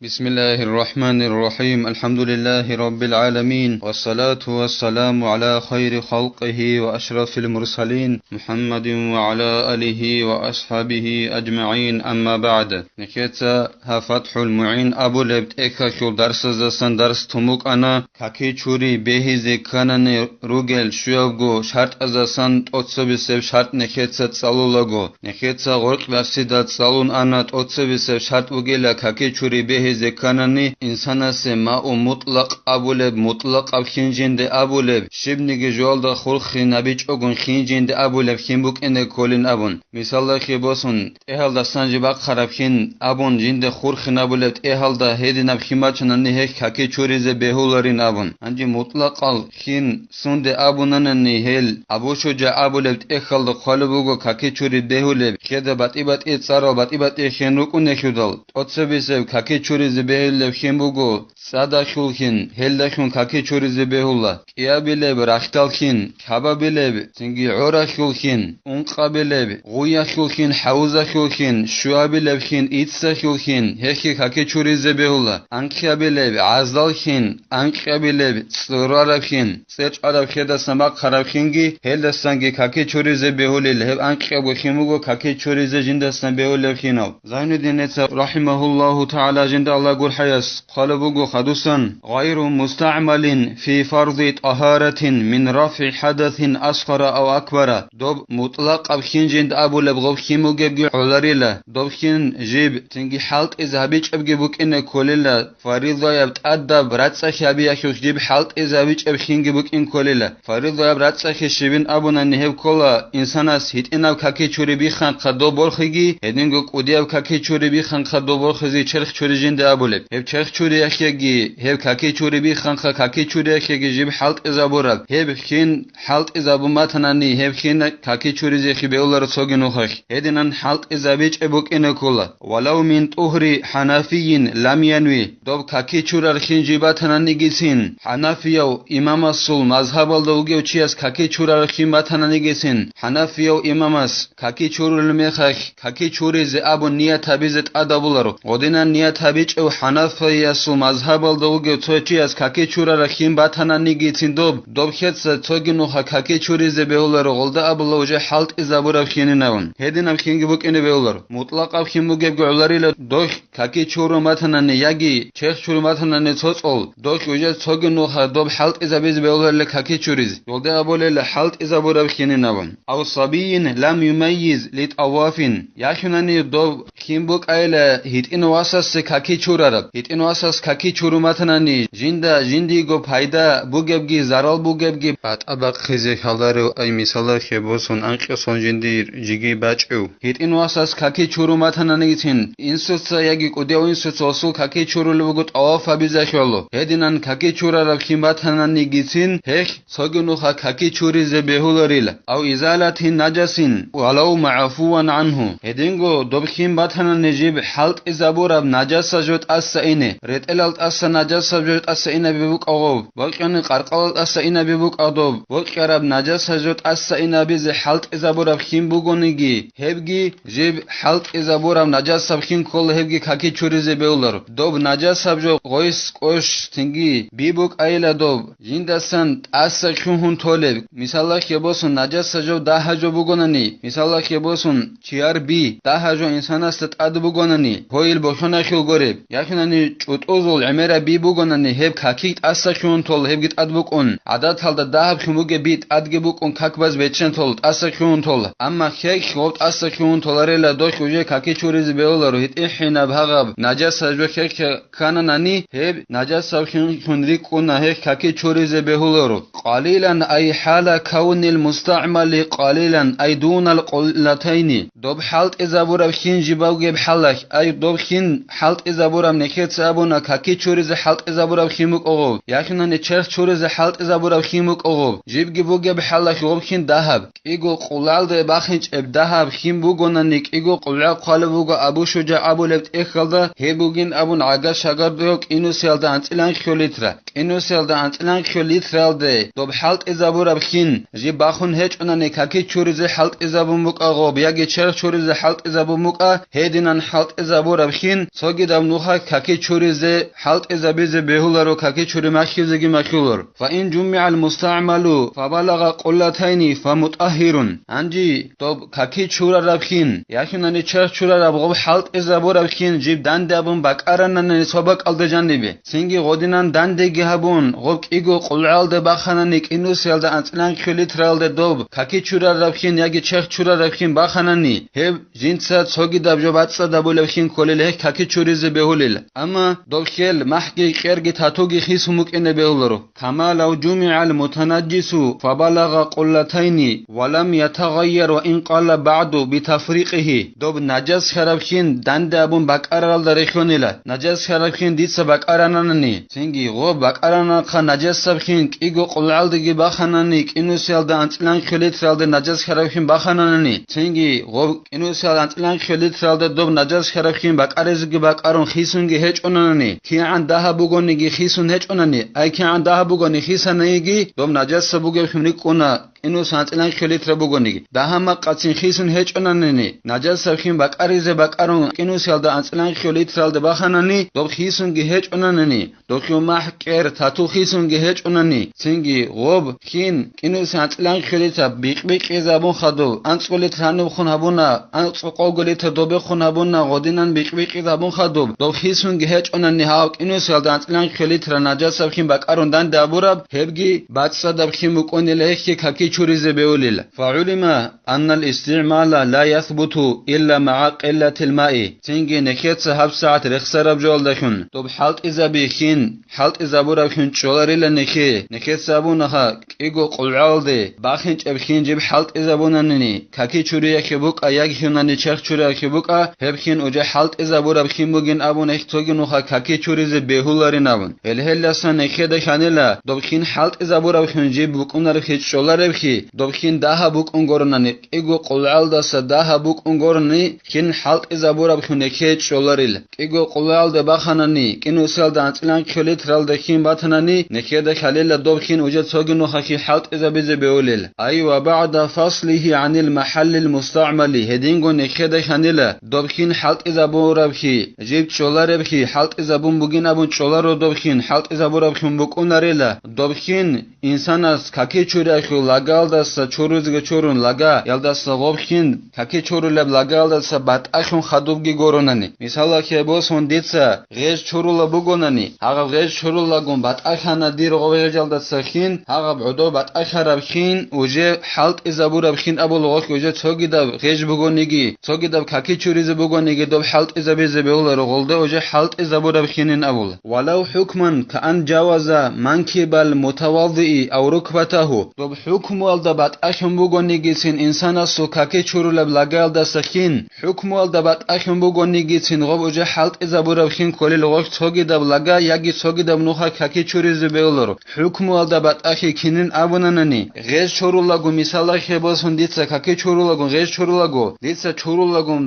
بسم الله الرحمن الرحيم الحمد لله رب العالمين والصلاة والسلام على خير خلقه وأشرف المرسلين محمد وعلى آله وأصحابه أجمعين أما بعد نكتا فتح المعين أبو لبت إكاكو درس زسن درس تموك أنا كاكي چوري بهي زكانن روغل شويوغو شرط أزسن تأتسبسب شرط نكتا تسالولغو نكتا غرق بسيدة تسالون أنا تأتسبسب شرط وغيلا كاكي چوري بهي زكانني إنسانس ما مطلق أبولب مطلق أبخنجند أبولب شبنيجي جوالدا خلخي نبيج أغن خنجند أبولب خنبوك إن كولين أبون مثال خباسون إهال دا سنجباق خرابخين أبون جند خورخي نبولب إهال دا هيدي نبخيماچن نهيك كاكي چوريز بهولارين أبون أنجي مطلق خين سند أبونن نهيل أبو شجا أبولب إخال دا خالبوغو كاكي چوري بهولب خيدا بات إتصارا بات إخينوكو نخيودال أتصبسب كاكي چوري زبهل خيمبوغو سادا خولخين هلدا خون كاكي چوري زبهولا كيا بلب رختالخين كابا بلب تنگي عورا خولخين انقا بلب غويا خولخين حوزا خولخين شوا بلب خين إتسا خولخين هكي كاكي چوري زبهولا انقيا بلب عزدالخين انقيا بلب صرارا خين سيچ عرب خيدا سماق خرابخينگي هلدا سنگي كاكي چوري زبهولي لهب انقيا بخيموغو كاكي چوري زجندا سنبهول خيناو زين الدين رحمه الله تعالى جند الله قول حياس قالبوغو خدوسا غير مستعمل في فرض طهارة من رفع حدث أصغر أو أكبر دوب مطلق أبخين جند أبو لبغو خيمو جبجي علاريلا دوب خين جيب تنجي حالت إذهبيج أبجي بوك إن كوليلا فريضة يبتأدب راتسا خيابي أخيوش جيب حالت إذهبيج أبخين جبوك إن كوليلا فريضة يبراتسا خيشبين أبونا نهب كولا إنساناس هيت إناو كاكي چوري بيخان قدو بولخيجي هدنگو قوديو كاكي چوري بيخان قدو بولخيزي چرخ چوري جند أبو لب هب چرخ چوري أخيجي هب كاكي چوري بيخان كاكي چوري أخيجي جيب حالت إذابورب هب خين حالت إذابو ماتناني هب خين كاكي چوري زيخي بيولار صوغي نوخخ هدنان حالت إذابيج أبوك إن كولا ولو من طهري حنفي لم ينوي دوب كاكي چورار خين جيباتناني گيسين حنفيو إمام الصول مذهب الدوغيو چياس كاكي چورار خين باتناني گيسين حنفيو إمامس كاكي چورو المخخ كاكي چوري زي أبو نية تابيزت أدابولارو ودنان نية تابيج أو حنفي يسو مذهب الدوغيو توچياس كاكي چورار خين باتناني گيسين دوب خيتس توغي نوخا كاكي چوري زي بيولارو غلدا أبولا وجه حالت إزابورا خيني ناون هدينام خينگي بوك إني بيولارو مطلق أب خين بوگيب علاريلا دوخ كاكي چورو ماتناني ياگي چيخ چورو ماتناني توصول دوخ وجه توغي نوخا دوب حالت إزابيز بيولار كاكي چوريز غلدا أبولا حالت إزابورا خيني ناون أو صبيين لم يميز لتأوافين ياخناني دوب خين بوك أيلا هيت إن واساس كاكي چورارب هيت إن واساس كاكي چورو ماتناني جندي گو پايدا بوگبگي زارال بوگبگي بات أبق خيزي خالدارو أي مثال خيبوسون أنقي سون جندير جيگي باچو هيت إن واساس كاكي چورو ماتناني تين إنسوتسا ياگي قديو إنسوتسا وصول كاكي چورو لبوگوت أوافا بيزاخيولو هدينان كاكي چورارب خين ماتناني گيتين هيك سوگنوخا كاكي چوري زبهولاريلا أو إزالة نجاسين ولو معفوا عنه هدينگو دوبخين ماتناني جيب حالت إزابورب نجاسا جوت أسا إني ريتلالت أسا نجاسا جوت أسا إنا بيبوك أغوب وقعني قرقالت أسا إنا بيبوك أدوب وقرب نجاسا جوت أسا إنا بيزي حالت إزابورب خين بوگونيگي هبگي جيب حالت إزابورب نجاسا بخين كل هبگي كاكي چوري زبهولار دوب نجاسا جو قويس قوش تنگي بيبوك أيلا دوب جندسان أسا خون طولب مثالا خيبوسون نجاسا جو ده جو بوگونني مثالا خيبوسون چيار بي ده جو إنسان است أد بوگونني هويل بوشونا خيل غورب ياخناني چوت اوزول عمره بي بوگونني هب كاكيت أسا خون طول هبگيت أد بوگون عدد هالدا ده خموگه بيت أدگه بوگون كاك باز بيتشن طول أسا خون طول أما خيك خوبت أسا خون طولاريلا دوش وجه كاكي چوري زبهولارو هيت إحينا بهغب نجاسا جو خيك كاناناني هب نجاسا خون ريكونا هيك كاكي چوري زبهولارو قليلا أي حال كون المستعمل قليلا أي دون القلتين دوب حالت إزابورا بخين جباوگه بحالك أي دوب خين حالت إزابورا نكيت سابونا كاكي چوري زي حالت إزابورا بخيموك أغوب ياخناني چرخ چوري زي حالت إزابورا بخيموك أغوب جيب جبوگه بحالك غوب خين دهب إيگو قلال ده باخنج اب دهب خين بوگونانيك إيگو قلال قالبوگه أبو شجاع أبو لبت إخلده هبوگين أبو نعاقا شاقر دوك إنو سيالده أنتلان خيوليتره إنو سيالده أنتلان خيوليتره ده دوب حالت إزابورا بخين جيب باخون هيج أناني كاكي چوري زي حالت إزابو موك أغوب ياگه چرخ چوري زي حالت إزابو موك هيدينان حالت إزابورا بخين سوگي ده نوخا كاكي چوريزه حلط ازابيزه بهولارو كاكي چوري مخيزگي مخيولر فإن جمع المستعمل فبلغ قلتين فمطهر انجي توب كاكي چورا ربخين ياكناني چرخ چورا ربغو حلط ازابو ربخين جيب دندابون بقرانن سوبق الدجانبي سينگي غودينان دندگي هبون غوب ايگو قلعالده بخانانيك انو سيالده انتلان كليترالده دوب كاكي چورا ربخين ياگي چرخ چورا ربخين بخاناني هب جنسا څوګي د بجوباتسا د بولخین کولله کاکي چوریزه بهولل اما دوخل محقي خيرګي تاتوګي خيس ممکنه بهولرو كما لو جمع المتنجس فبلغ قلتين ولم يتغير وان قال بعد بتفريقه دوب نجس خرابخين دند ابون بقرال درخونيله نجس خرابخين ديس بقراننني سينگي غو بقرانا خ نجس سبخين ايگو قلعالدگي بخانني انوسيال د انتلان خليترال د نجس خرابخين بخاننني سينگي غو انوسيال انتلان خليترال د دوب نجس خرابخين بقرزگي بقارون خيسونگي هچ اوننني كي عن ده بوگونگي خيسون هچ اونني اي كي عن ده بوگوني خيسنيگي دوب نجس بوگي خمني كونا اینو سانتلان خلیتر بگونی ده هم قطعی خیسون هیچ آنانی نجس سبخیم بقریزه بقرون اینو سالده انتلان خلیتر ده بخانانی دو خیسون گه هیچ آنانی دو خیو محکر تاتو خیسون گه هیچ آنانی سینگی غوب خین اینو سانتلان خلیتر بیق زبون خدو انتقلیت هنو خون هبونا انتقلیت دو بخون هبونا غدینن بیق زبون خدو دو خیسون گه هیچ آنانی ها اینو سالده انتلان خلیتر نجس سبخیم بقرون دن دابورب هبگی بعد صدب خیم بکنی لهکی ککی چوریزه بولل فعلم ان الاستعمال لا يثبت الا مع قله الماء تنگي نكيت صاحب ساعت رخصرب جول دخون طب حلط اذا بخين حلط اذا برخون چولاريل نكيت صابونها ايگو قلعالده باخين چبخين جب حلط اذا بوننني كاكي چوريه كبوك اياگ هنني چرخ چوريه كبوك هبخين اوجه حلط اذا برخين بوگين ابون اختوگنوها كاكي چوريزه بهولاري نابون الهلسن نكيد خانيلا دوبخين حلط اذا برخون جب بوكونر خيچ چولار دوبخين داها بوك اونگورناني ايگو قلعال داسا داها بوك اونگورني خين حلط ازابورا بخونه كيت شولاريل ايگو قلعال دا بخاناني كينو سال دا انتلان كليترال دا خين باتناني نكيدا خليل دوبخين وجد سوگنو خاكي حلط ازابيزي بيوليل اي وبعد فصله عن المحل المستعمل هدينگو نكيدا خانيلا دوبخين حلط ازابورا بخي جيب شولار بخي حلط ازابون بوگين ابون شولارو دوبخين حلط ازابورا بخين بوكوناريلا دوبخين انسان از كاكي چوري اخو لاگالداسا چورuzge چورون لاگا یالداسا غوبخين كاكي چورولب لاگالداسا بات اخون خدوبگي گوروناني مثالا كه بوسون ديتسا غيج چورولا بوگوناني هاغا غيج چورولا گون بات اخانا دير غويجالداسا خين هاغا بعدو بات اخرب خين وجه حلط ازابورا بخين ابو لغوك وجه توگيدب غيج بوگونيگي توگيدب كاكي چوريزه بوگونيگي دوب حلط ازابيزه بيولر غولده وجه حلط ازابورا بخينين ابول ولو حكما كأن جاوز منكب المتواضع او ركبته دوب حكم والده بات اخم بوگونيگيسين انسان سو كاكي چورولب لاگالداسا خين حكم والده بات اخم بوگونيگيسين غوب وجه حلط ازابورا بخين كولي لغوك توگيدب لاگا ياگي توگيدب نوخا كاكي چوريزه بيولر حكم والده بات اخي كينين ابونانني غيج چورولاگو مثالا خبوسون ديتسا كاكي چورولاگو غيج چورولاگو ديتسا چورولاگو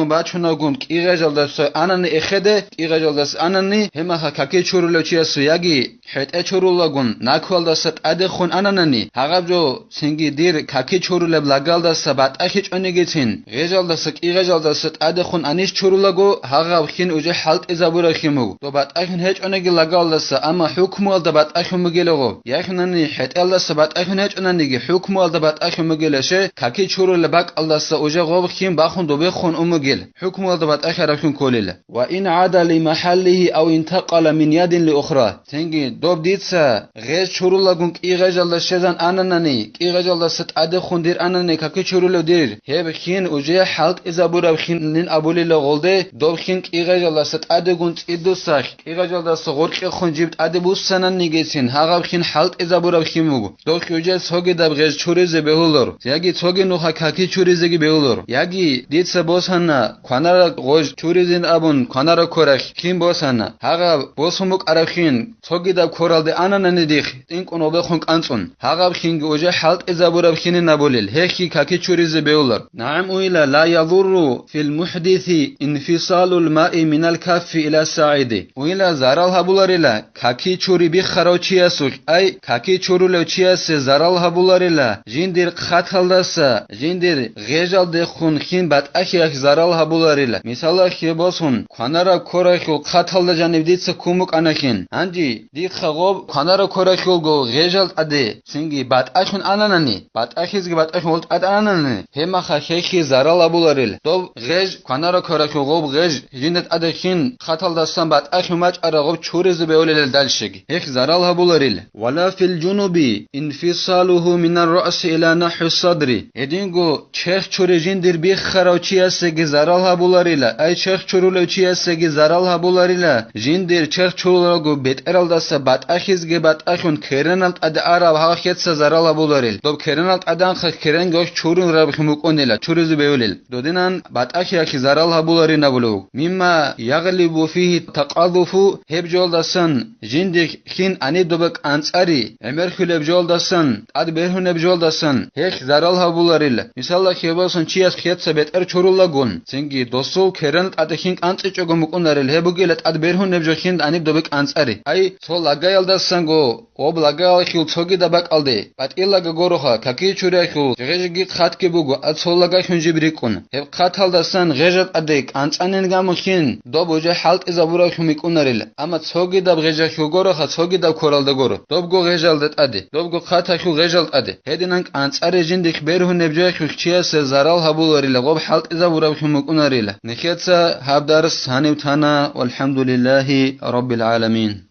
باچوناگون كيغاجالداسا اناني اخده كيغاجالداس اناني هما كاكي چورولوچياسو ياگي حت چورولاگون ناكوالداسا ادخون انانني هاغابجو سينگي دير كاكي چورولب لاگالداسا بات اخي چونيگيتين غيجالداسا كيغاجالداسا ادخون انيش چورولاگو هاغاب خين اوجه حلط ازابورا خيمو تو بات اخين هچ اونيگي لاگالداسا اما حكم والده بات اخي مگيلغو ياخناني حت الداسا بات اخين هچ اونيگي حكم والده بات اخي مگيلشه كاكي چورولب باك الداسا اوجه غوب خيم باخون دو بخون امگيل حكم والده بات اخي رخون كوليل وان عاد لمحله او انتقل من يد لاخرى سينگي دوب ديتسا غيج چورولاگون كيغاجالداشزان انانني كيغاجالداسا ادخون دير اناني كاكي چورولو دير هب خين اوجه حلط ازابورا خين ابوليل غولده دوب خين كيغاجالداسا ادگون ادوساخ كيغاجالداسا غورقي خون جيبت ادبوسنن نيگيسين هاغاب خين حلط ازابورا خيمو دوب خيوجه سوگي دب غيج چوريزه بهولور ياگي توگي نوخا كاكي چوريزگي بهولور ياگي ديتسا بوسانا كانارا غوج چوريزين ابون كانارا كورخ كيم بوسانا هاغاب بوسموك ارخين توگي دب كورالده انانن ديخ تين كونو بخون قانصون هاغاب خين اوجه حلط ازابورا خين نابوليل هيكي كاكي تشوريز بيولر نعم وإلا لا يضر في المحدث انفصال الماء من الكف إلى الساعد وإلا زارالها بولاريلا كاكي تشوري بخرو تشياسوك أي كاكي تشورو تشياس زارالها بولاريلا جندير خاتل دسا جندير غيجال دخون خين بات أخي زارالها بولاريلا مثال أخي باسون خانارا كوراخو خاتل دا جانب ديتس كوموك أناخين عندي دي خغوب خانارا كوراخو غو غيجال أدي سنگي بات أخون أناناني بات أخيزغي بات أخون ولت أناناني هما خاخي زارالها بولاريلا دوب غيج خانارا كوراخو غوب غيج جندت أدخين خاتل دستان بات أخي ماج أرغوب تشوريز بيوليل دالشگي هيك زارالها بولاريلا ولا في الجنوب انفصاله من الرأس إلى نحو الصدر يدينغو چخ چوري جندير بخراو چياسگي زارالها بولاريلا أي چخ چورولو چياسگي زارالها بولاريلا جندير چخ چورولو بيترال دسا بات أخيزگي بات أخون كرنالت أد أراب هاخيتس زارالها بولاريل دوب كرنالت أدان خ كرنگوش چورون رابخ مكونيلا چوريز بيوليل دودينان بات أخي أخي زارالها بولارينا بولو مما يغلب فيه تقاذف هبجول دسن جندير خين أني دوبك أنصاري امرخل بجول دسن أد بيرهن بجول دسن هيك زارالها بولاريلا مثال خيباسن چياس خيتس بيتر چورولا گون سنگي دوسو كرنت أد خين أنص چوگو مكونارل هبوگيلت أد بيرهن بجول خين أني دوبك أنصاري أي سو لاگايل دسنگو اوب لاگايل خيل چوگي دبك ألدي بات إلاگا گوروخا كاكي چوري خيل غيجگي خاتكي بوگو أد سو لاگا خنجي بريكون هب خاتال دسن غيجت أديك أنصانن گامو خين دوبوجه حالت إزابورا خميكونارل أما چوگي دب غيجا خيل گوروخا چوگي دب كورال دگورو دوبگو غيجال دت أدي دوبگو خاتا خيل غيجال أدي هدينانك أنصاري جندك بيرهن نبجو خيل چياس زارالها بولاريلا غوب حالت إزابورا خميكونارل نخيتسا هاب درس هانيوتانا والحمد لله رب العالمين